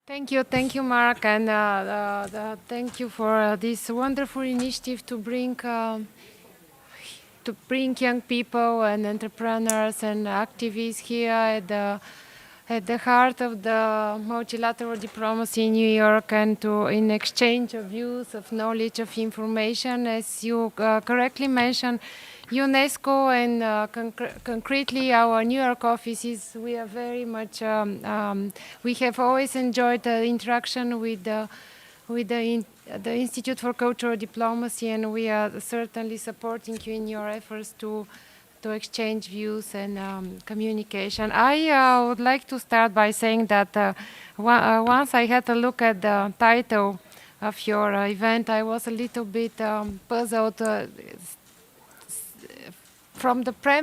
Thank you, Mark, and thank you for this wonderful initiative to bring young people and entrepreneurs and activists here at the heart of the multilateral diplomacy in New York, and to in exchange of views, of knowledge, of information. As you correctly mentioned, UNESCO and concretely our New York offices, we are very much, we have always enjoyed the interaction with the Institute for Cultural Diplomacy, and we are certainly supporting you in your efforts to exchange views and communication. I would like to start by saying that once I had a look at the title of your event, I was a little bit puzzled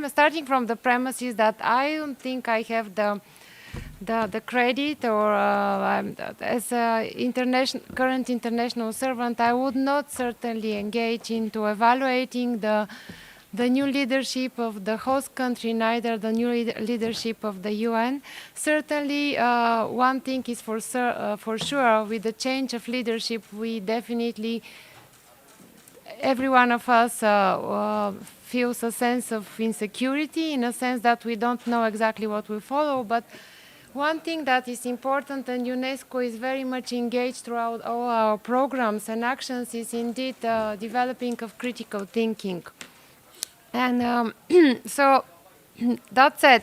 starting from the premises that I don't think I have the credit, or as a current international servant, I would not certainly engage into evaluating the new leadership of the host country, neither the new leadership of the UN. Certainly, one thing is for sure, with the change of leadership, we definitely, every one of us feels a sense of insecurity, in a sense that we don't know exactly what will follow. But one thing that is important, and UNESCO is very much engaged throughout all our programs and actions, is indeed developing of critical thinking. And so that said,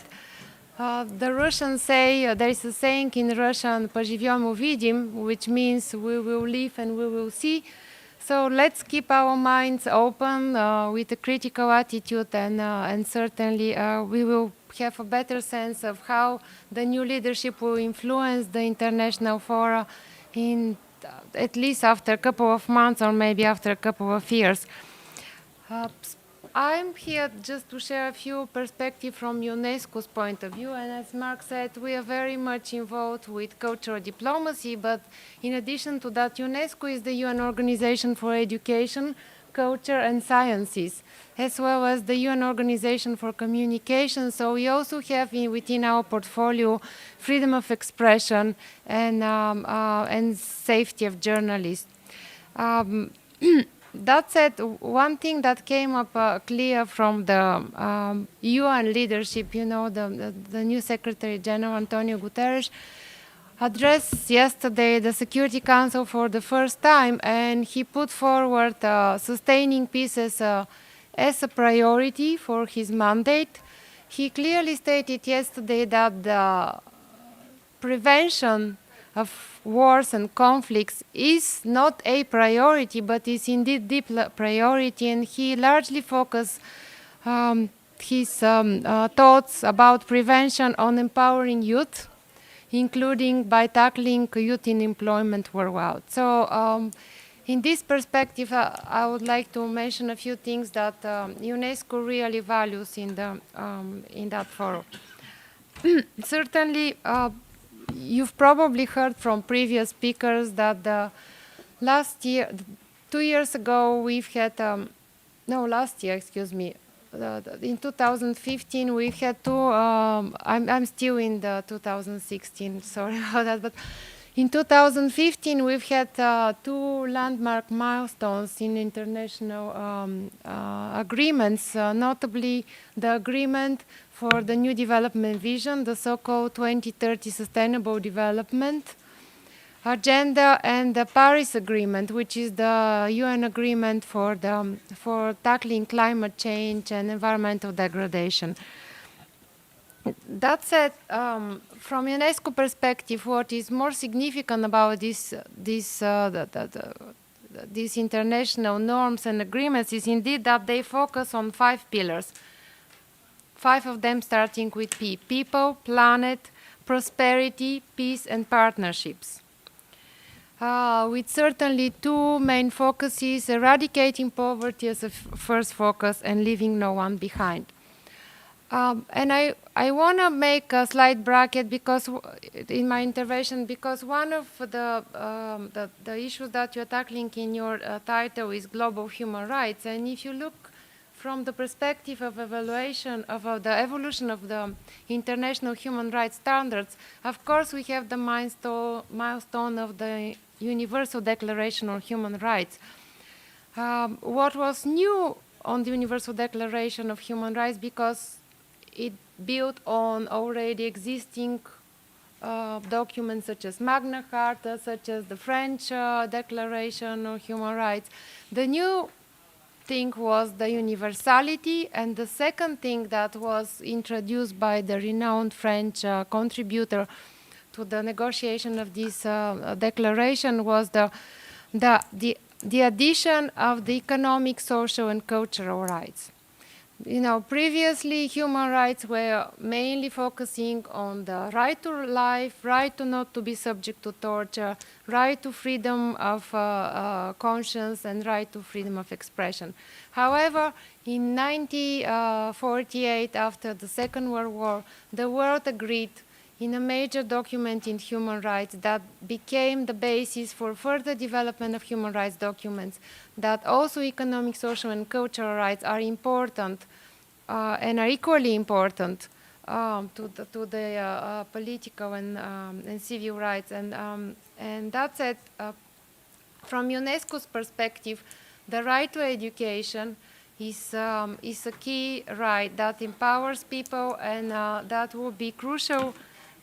the Russians say, there is a saying in Russian, "Поживем увидим," which means we will live and we will see. So let's keep our minds open with a critical attitude, and certainly we will have a better sense of how the new leadership will influence the international fora in at least after a couple of months, or maybe after a couple of years. I'm here just to share a few perspectives from UNESCO's point of view, and as Mark said, we are very much involved with cultural diplomacy, but in addition to that, UNESCO is the UN Organization for Education, Culture and Sciences, as well as the UN Organization for Communication. So we also have within our portfolio freedom of expression and safety of journalists. That said, one thing that came up clear from the UN leadership, the new Secretary General Antonio Guterres addressed yesterday the Security Council for the first time, and he put forward sustaining peace as a priority for his mandate. He clearly stated yesterday that the prevention of wars and conflicts is not a priority, but is indeed deep priority, and he largely focused his thoughts about prevention on empowering youth, including by tackling youth unemployment worldwide. So in this perspective, I would like to mention a few things that UNESCO really values in that forum. Certainly, you've probably heard from previous speakers that last year, 2 years ago, we've had, last year, excuse me, in 2015, we've had two, I'm still in the 2016, sorry about that, but in 2015, we've had two landmark milestones in international agreements, notably the agreement for the new development vision, the so-called 2030 Sustainable Development Agenda, and the Paris Agreement, which is the UN agreement for tackling climate change and environmental degradation. That said, from UNESCO perspective, what is more significant about these international norms and agreements is indeed that they focus on 5 pillars. 5 of them starting with P: people, planet, prosperity, peace, and partnerships. With certainly 2 main focuses: eradicating poverty as a first focus and leaving no one behind. And I want to make a slight bracket because in my intervention, because one of the issues that you're tackling in your title is global human rights. And if you look from the perspective of evaluation of the evolution of the international human rights standards, of course we have the milestone of the Universal Declaration on Human Rights. What was new on the Universal Declaration of Human Rights, because it built on already existing documents such as Magna Carta, such as the French Declaration on Human Rights. The new thing was the universality, and the second thing that was introduced by the renowned French contributor to the negotiation of this declaration was the addition of the economic, social, and cultural rights. You know, previously human rights were mainly focusing on the right to life, right to not to be subject to torture, right to freedom of conscience, and right to freedom of expression. However, in 1948, after the Second World War, the world agreed in a major document in human rights that became the basis for further development of human rights documents, that also economic, social, and cultural rights are important and are equally important to the political and civil rights. And that said, from UNESCO's perspective, the right to education is a key right that empowers people, and that will be crucial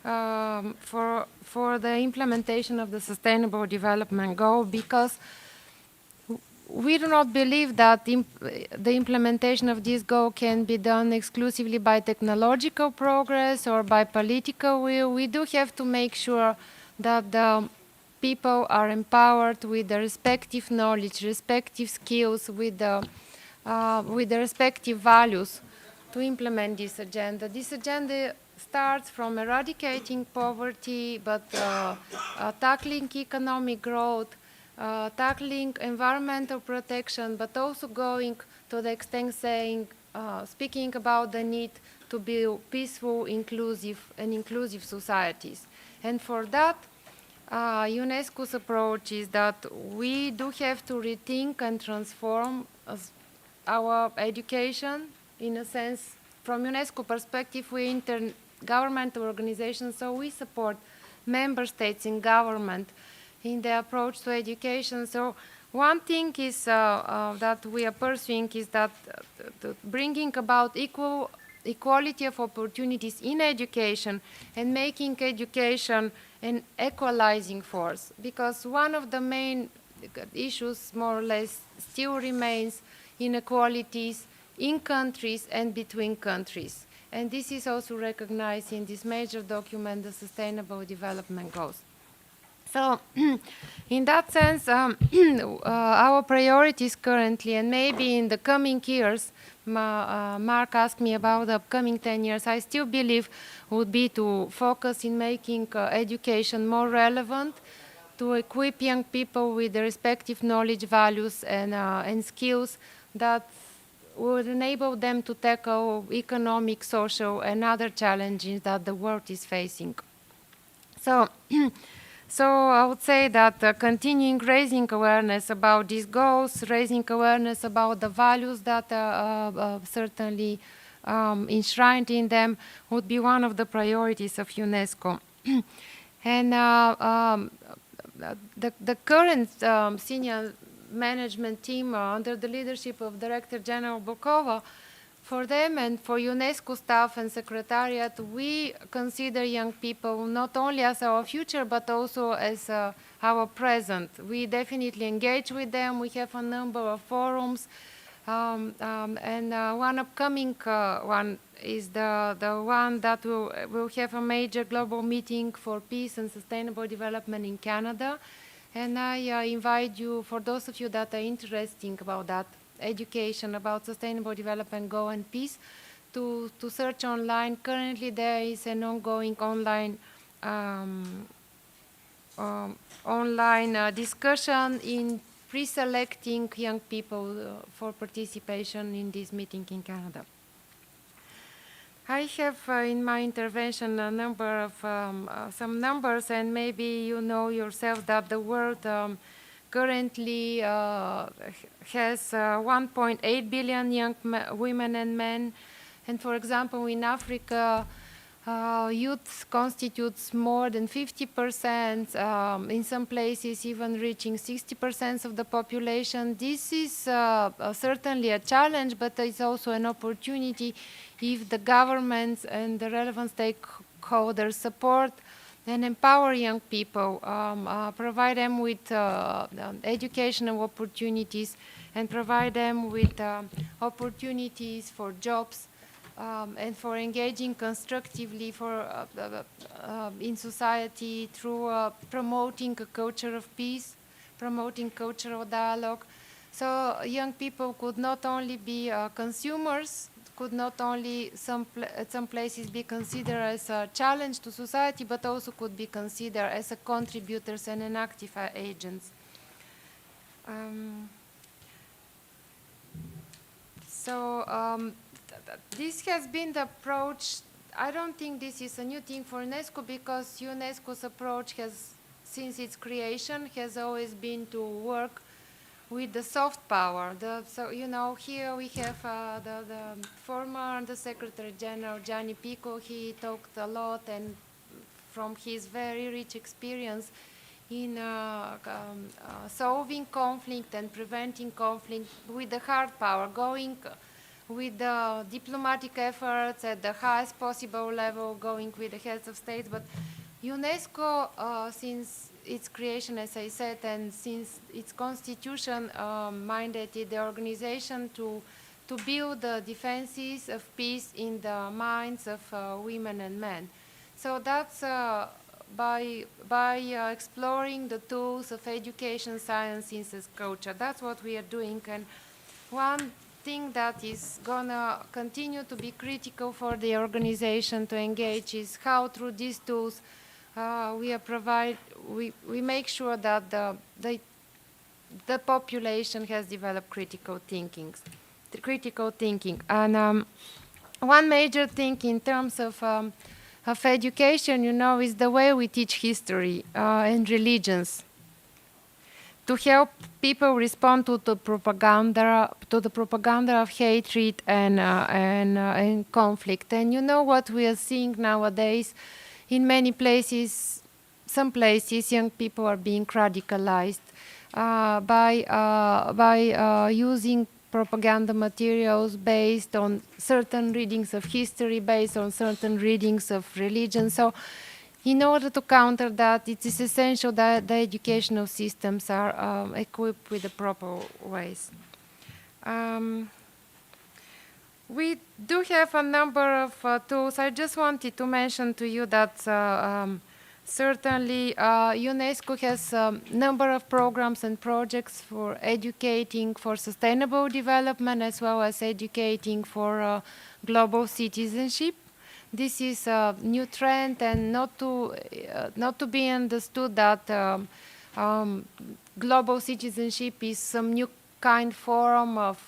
for the implementation of the Sustainable Development Goal, because we do not believe that the implementation of this goal can be done exclusively by technological progress or by political will. We do have to make sure that the people are empowered with the respective knowledge, respective skills, with the respective values to implement this agenda. This agenda starts from eradicating poverty, but tackling economic growth, tackling environmental protection, but also going to the extent saying, speaking about the need to build peaceful, inclusive societies. And for that, UNESCO's approach is that we do have to rethink and transform our education. In a sense, from UNESCO perspective, we intergovernmental organizations, so we support member states in government in the approach to education. So one thing is that we are pursuing is that bringing about equality of opportunities in education and making education an equalizing force, because one of the main issues more or less still remains inequalities in countries and between countries. And this is also recognized in this major document, the Sustainable Development Goals. So in that sense, our priorities currently, and maybe in the coming years, Mark asked me about the upcoming 10 years, I still believe would be to focus in making education more relevant, to equip young people with the respective knowledge, values, and skills that would enable them to tackle economic, social, and other challenges that the world is facing. So, so I would say that continuing raising awareness about these goals, raising awareness about the values that are certainly enshrined in them would be one of the priorities of UNESCO. And the current senior management team under the leadership of Director General Bokova, for them and for UNESCO staff and secretariat, we consider young people not only as our future, but also as our present. We definitely engage with them. We have a number of forums. And one upcoming one is the one that will have a major global meeting for peace and sustainable development in Canada. And I invite you, for those of you that are interested about that, education about sustainable development, goal, and peace, to search online. Currently, there is an ongoing online discussion in pre-selecting young people for participation in this meeting in Canada. I have in my intervention a number of some numbers, and maybe you know yourself that the world currently has 1.8 billion young women and men. And for example, in Africa, youth constitutes more than 50%, in some places even reaching 60% of the population. This is certainly a challenge, but it's also an opportunity if the governments and the relevant stakeholders support and empower young people, provide them with educational opportunities, and provide them with opportunities for jobs, and for engaging constructively in society through promoting a culture of peace, promoting cultural dialogue. So young people could not only be consumers, could not only at some places be considered as a challenge to society, but also could be considered as a contributors and an active agents. This has been the approach. I don't think this is a new thing for UNESCO, because UNESCO's approach has, since its creation, has always been to work with the soft power. So, you know, here we have the former Under Secretary General Gianni Pico. He talked a lot, and from his very rich experience in solving conflict and preventing conflict with the hard power, going with the diplomatic efforts at the highest possible level, going with the heads of states. But UNESCO, since its creation, as I said, and since its constitution mandated the organization to build the defenses of peace in the minds of women and men. So that's by exploring the tools of education, science, and culture. That's what we are doing. And one thing that is gonna continue to be critical for the organization to engage is how through these tools we make sure that the population has developed critical thinking. And one major thing in terms of education, you know, is the way we teach history and religions, to help people respond to the propaganda of hatred and conflict. And you know what we are seeing nowadays in many places. Some places, young people are being radicalized by using propaganda materials based on certain readings of history, based on certain readings of religion. So in order to counter that, it is essential that the educational systems are equipped with the proper ways. We do have a number of tools. I just wanted to mention to you that certainly UNESCO has a number of programs and projects for educating for sustainable development, as well as educating for global citizenship. This is a new trend, and not to be understood that global citizenship is some new kind form of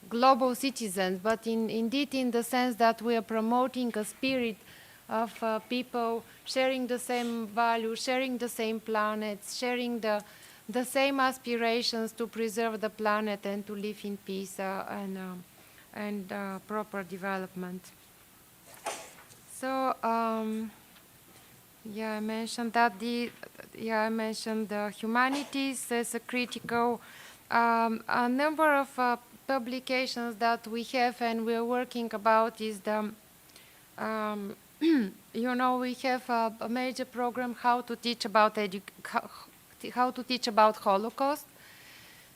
global citizens, but indeed in the sense that we are promoting a spirit of people sharing the same values, sharing the same planets, sharing the same aspirations to preserve the planet and to live in peace and proper development. So I mentioned that I mentioned the humanities as a critical. A number of publications that we have and we are working about is the you know, we have a major program how to teach about Holocaust.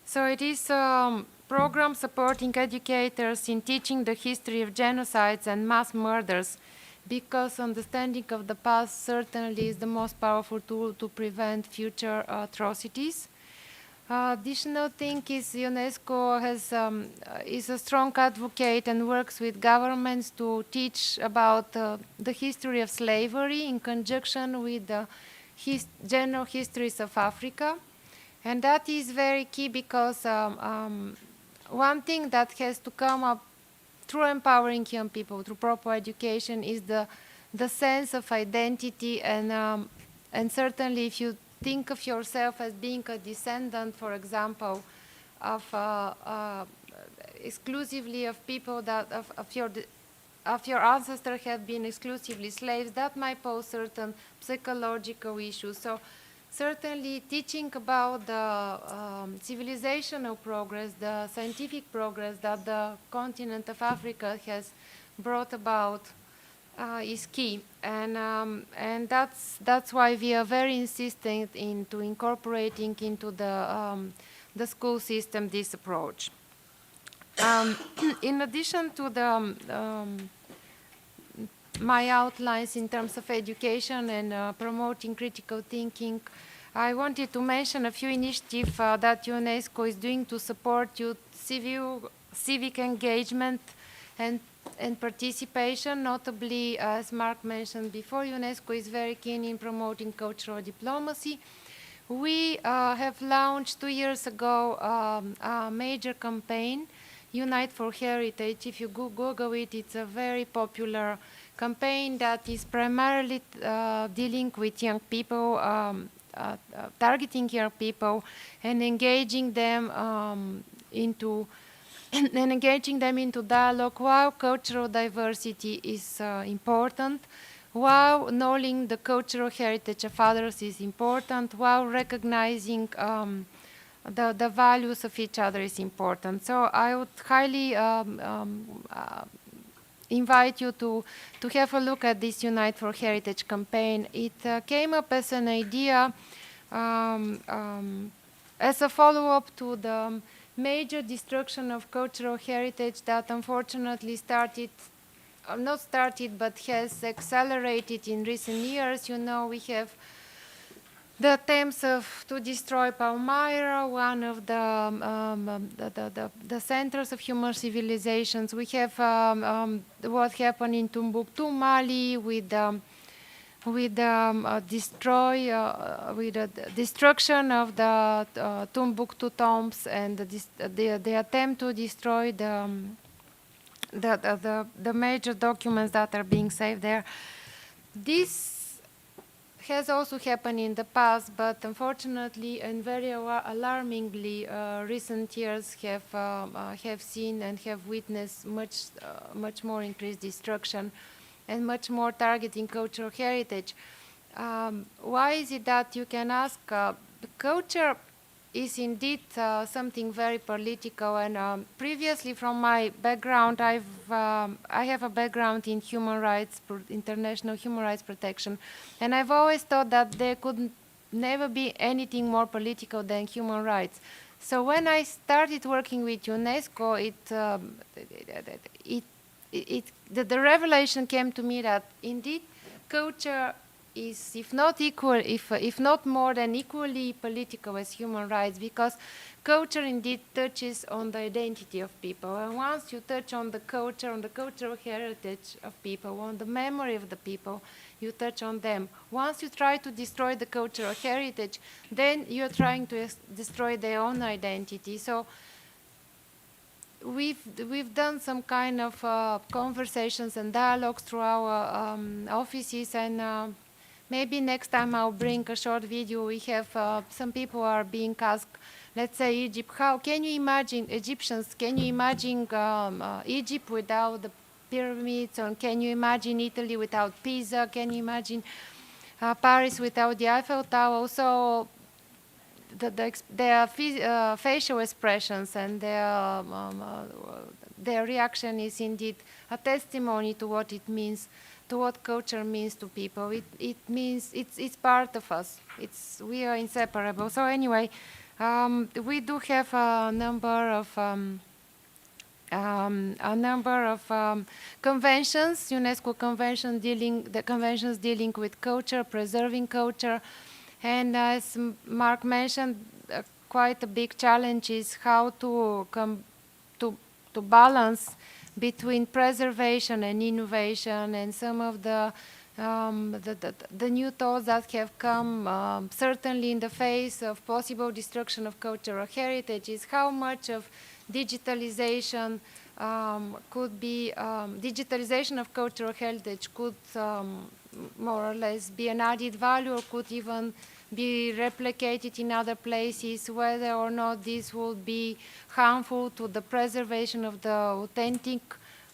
So it is a program supporting educators in teaching the history of genocides and mass murders, because understanding of the past certainly is the most powerful tool to prevent future atrocities. Additional thing is UNESCO is a strong advocate and works with governments to teach about the history of slavery in conjunction with the general histories of Africa. And that is very key, because one thing that has to come up through empowering young people, through proper education, is the sense of identity. And certainly if you think of yourself as being a descendant, for example, of exclusively of people that of your ancestors have been exclusively slaves, that might pose certain psychological issues. So certainly teaching about the civilizational progress, the scientific progress that the continent of Africa has brought about is key, and that's why we are very insistent into incorporating into the school system this approach. In addition to my outlines in terms of education and promoting critical thinking, I wanted to mention a few initiatives that UNESCO is doing to support youth civic engagement and participation. Notably, as Mark mentioned before, UNESCO is very keen in promoting cultural diplomacy. We have launched 2 years ago a major campaign, Unite for Heritage. If you Google it, it's a very popular campaign that is primarily dealing with young people, targeting young people and engaging them into dialogue, while cultural diversity is important, while knowing the cultural heritage of others is important, while recognizing the values of each other is important. So I would highly invite you to have a look at this Unite for Heritage campaign. It came up as an idea as a follow-up to the major destruction of cultural heritage that unfortunately not started, but has accelerated in recent years. You know, we have the attempts to destroy Palmyra, one of the centers of human civilizations. We have what happened in Timbuktu, Mali, with the destruction of the Timbuktu tombs and the attempt to destroy the major documents that are being saved there. This has also happened in the past, but unfortunately and very alarmingly, recent years have seen and have witnessed much more increased destruction and much more targeting cultural heritage. Why is it that, you can ask? Culture is indeed something very political, and previously from my background, I have a background in human rights, international human rights protection, and I've always thought that there could never be anything more political than human rights. So when I started working with UNESCO, the revelation came to me that indeed culture is, if not equal, if not more than equally political as human rights, because culture indeed touches on the identity of people. And once you touch on the culture, on the cultural heritage of people, on the memory of the people, you touch on them. Once you try to destroy the cultural heritage, then you're trying to destroy their own identity. So we've done some kind of conversations and dialogues through our offices, and maybe next time I'll bring a short video. We have some people are being asked, let's say Egypt, how can you imagine Egyptians, can you imagine Egypt without the pyramids, or can you imagine Italy without Pisa, can you imagine Paris without the Eiffel Tower? So their facial expressions and their reaction is indeed a testimony to what it means, to what culture means to people. It means it's part of us. We are inseparable. So anyway, we do have a number of conventions, UNESCO conventions dealing with culture, preserving culture. And as Mark mentioned, quite a big challenge is how to balance between preservation and innovation, and some of the new thoughts that have come, certainly in the face of possible destruction of cultural heritage, is how much of digitalization could be, digitalization of cultural heritage could more or less be an added value, or could even be replicated in other places, whether or not this will be harmful to the preservation of the authentic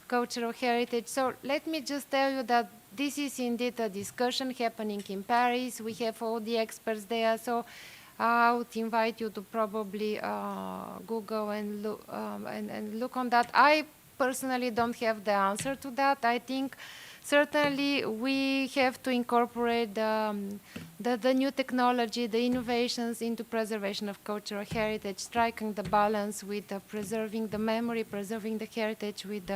cultural heritage. So let me just tell you that this is indeed a discussion happening in Paris. We have all the experts there. So I would invite you to probably Google and look on that. I personally don't have the answer to that. I think certainly we have to incorporate the new technology, the innovations into preservation of cultural heritage, striking the balance with preserving the memory, preserving the heritage with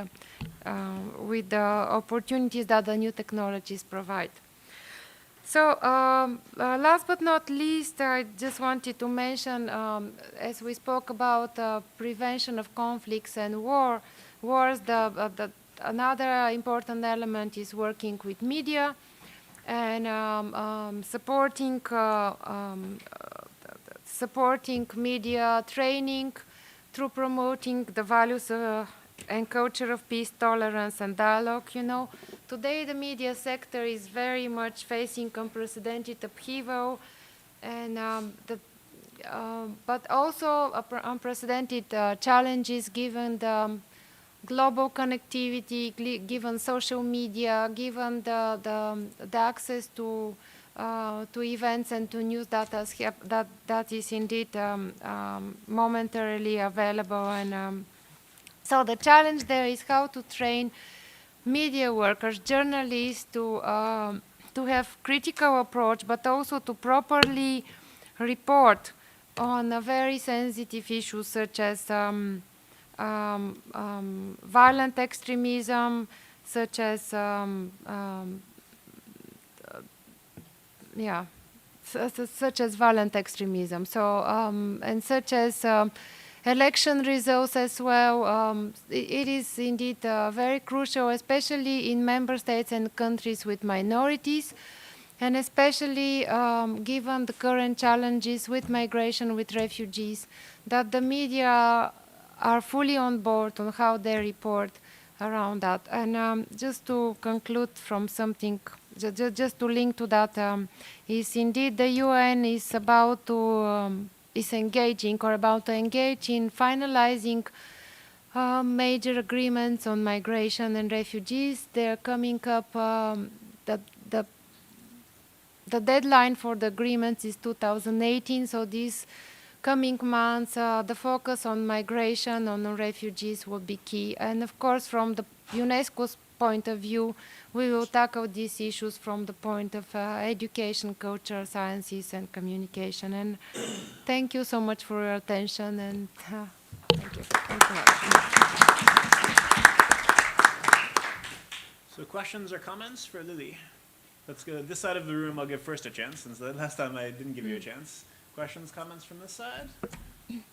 the opportunities that the new technologies provide. So last but not least, I just wanted to mention, as we spoke about prevention of conflicts and wars, another important element is working with media and supporting media training through promoting the values and culture of peace, tolerance, and dialogue. You know, today the media sector is very much facing unprecedented upheaval, and but also unprecedented challenges given the global connectivity, given social media, given the access to events and to news that is indeed momentarily available. And so the challenge there is how to train media workers, journalists to have critical approach, but also to properly report on very sensitive issues such as violent extremism, such as such as violent extremism. So and such as election results as well. It is indeed very crucial, especially in member states and countries with minorities, and especially given the current challenges with migration, with refugees, that the media are fully on board on how they report around that. And just to conclude from something, just to link to that, is indeed the UN is about to is engaging or about to engage in finalizing major agreements on migration and refugees. They're coming up. The deadline for the agreements is 2018. So these coming months, the focus on migration, on refugees will be key. And of course, from the UNESCO's point of view, we will tackle these issues from the point of education, culture, sciences, and communication. And thank you so much for your attention. And thank you. Thanks a lot. So questions or comments for Lily? Let's go this side of the room. I'll give first a chance, since the last time I didn't give you a chance. Questions, comments from this side?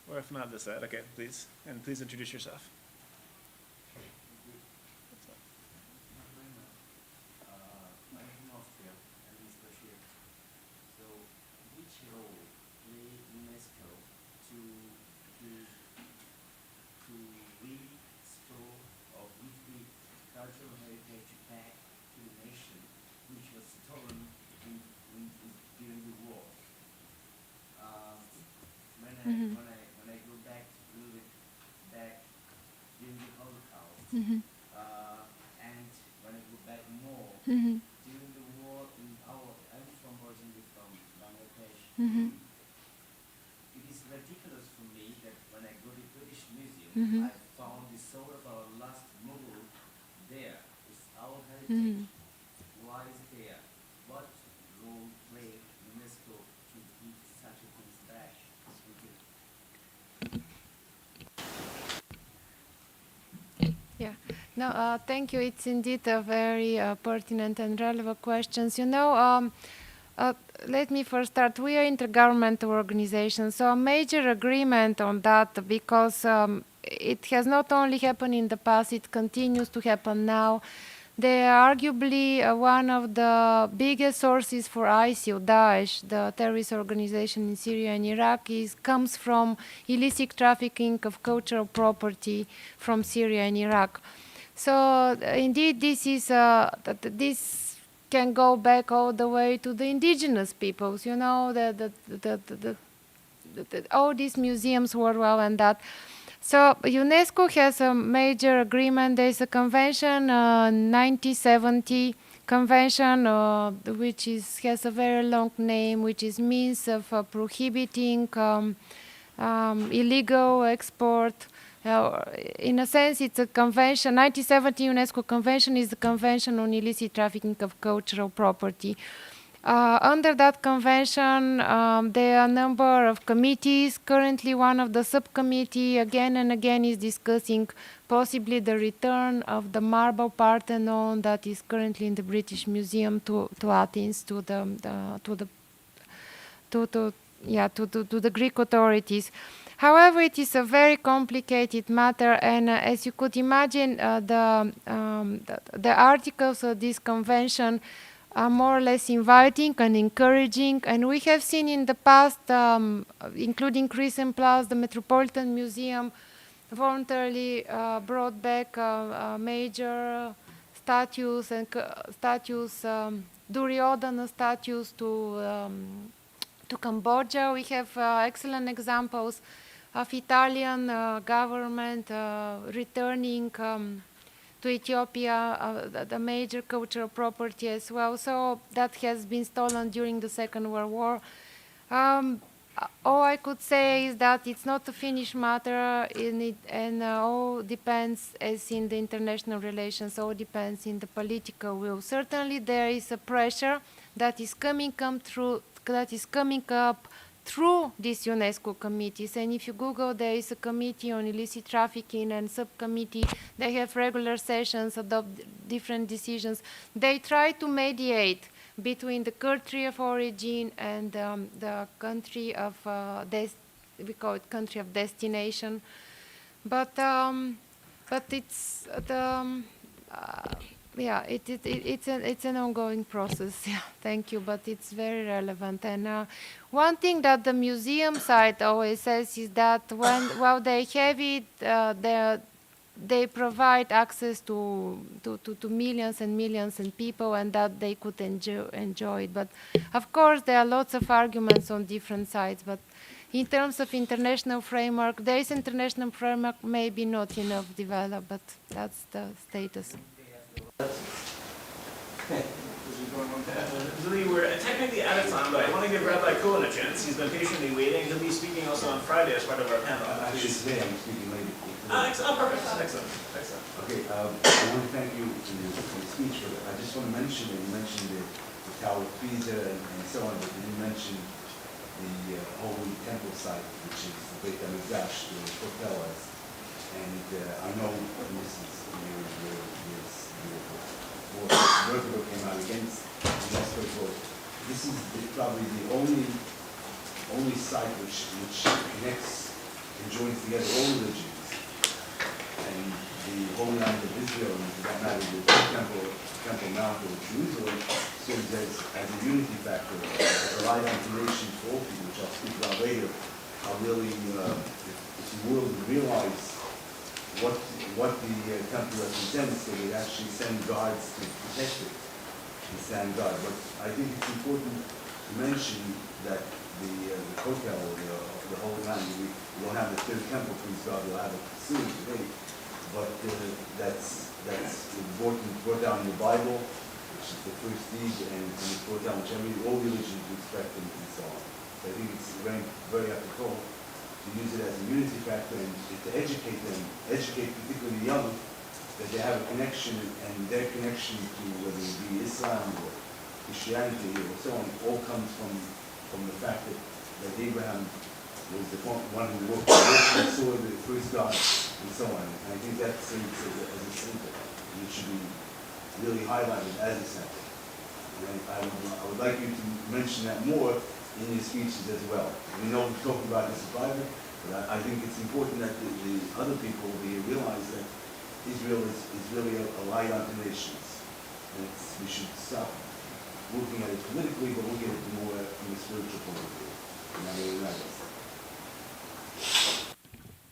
Or if not this side, okay, please. And please introduce yourself. When I go back a little bit back during the Holocaust, and when I go back more during the war I'm originally from Bangladesh. It is ridiculous for me that when I go to the British Museum, I found the soul of our last Mughal there. It's our heritage. Why is it there? What role played UNESCO to give such a thing back? Yeah, no, thank you. It's indeed a very pertinent and relevant questions. You know, let me first start. We are intergovernmental organization, so a major agreement on that, because it has not only happened in the past, it continues to happen now. They are arguably one of the biggest sources for ISIL, Daesh, the terrorist organization in Syria and Iraq, comes from illicit trafficking of cultural property from Syria and Iraq. So indeed, this is this can go back all the way to the indigenous peoples. You know, all these museums work well and that. So UNESCO has a major agreement. There's a convention, 1970 convention, which has a very long name, which is means of prohibiting illegal export. In a sense, it's a convention. 1970 UNESCO convention is the Convention on Illicit Trafficking of Cultural Property. Under that convention, there are a number of committees. Currently, one of the subcommittee again and again is discussing possibly the return of the marble Parthenon that is currently in the British Museum to Athens, to the Greek authorities. However, it is a very complicated matter, and as you could imagine, the articles of this convention are more or less inviting and encouraging, and we have seen in the past, including Crescent Plus, the Metropolitan Museum voluntarily brought back major statues and Duryodhana statues to Cambodia. We have excellent examples of Italian government returning to Ethiopia the major cultural property as well. So that has been stolen during the Second World War. All I could say is that it's not a finished matter in it, and all depends, as in the international relations, all depends in the political will. Certainly there is a pressure that is coming up through these UNESCO committees. And if you Google, there is a committee on illicit trafficking and subcommittee. They have regular sessions, adopt different decisions. They try to mediate between the country of origin and the country of, we call it country of destination. But it's it's an ongoing process. Yeah, thank you, but it's very relevant. And one thing that the museum side always says is that while they have it, they provide access to millions and millions of people, and that they could enjoy it. But of course, there are lots of arguments on different sides. But in terms of international framework, there is international framework, maybe not enough developed, but that's the status. Louis, we're technically out of time, but I want to give Rabbi Cohen a chance. He's been patiently waiting. He'll be speaking also on Friday as part of our panel. Actually, today I'm speaking later. Perfect. Excellent. Okay, I want to thank you for the speech, but I just want to mention that you mentioned the Tower of Pisa and so on, but you didn't mention the Holy Temple site, which is the Beit HaMikdash, the hotel. And I know, and this is vertigo came out against UNESCO, but this is probably the only site which connects and joins together all religions. And the Holy Land of Israel, and for that matter, the Temple Mount or Jerusalem, serves as a unity factor, as a light on nations for all people, which I'll speak about later. How really, if the world would realize what the temple represents, they would actually send guards to protect it and stand guard. But I think it's important to mention that the hotel, the Holy Land, we will have the third temple, please God, we'll have it soon today. But that's brought down in the Bible, which is the first deed, and it's brought down which all religions respect and so on. So I think it's very, very apropos to use it as a unity factor and to educate them, educate particularly the young, that they have a connection, and their connection to whether it be Islam or Christianity or so on, all comes from the fact that Abraham was the one who walked and saw the first God and so on. And I think that serves as a symbol, and it should be really highlighted as a symbol. And I would like you to mention that more in your speeches as well. We know we're talking about this private, but I think it's important that the other people here realize that Israel is really a light unto nations. And we should stop looking at it politically, but look at it more from a spiritual point of view. And that really matters.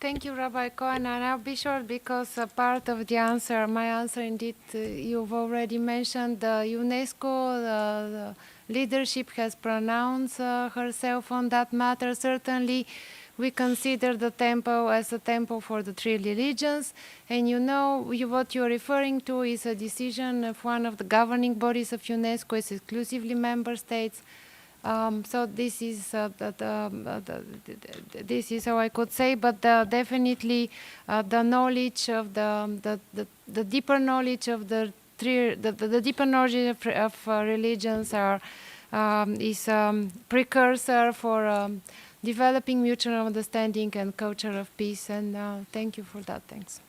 Thank you, Rabbi Cohen, and I'll be short because a part of the answer, my answer indeed, you've already mentioned. The UNESCO the leadership has pronounced herself on that matter. Certainly, we consider the temple as a temple for the three religions, and what you're referring to is a decision of one of the governing bodies of UNESCO, it's exclusively member states. So this is this is how I could say, but definitely the knowledge of the deeper knowledge of the deeper knowledge of religions is precursor for developing mutual understanding and culture of peace. And thank you for that. Thanks.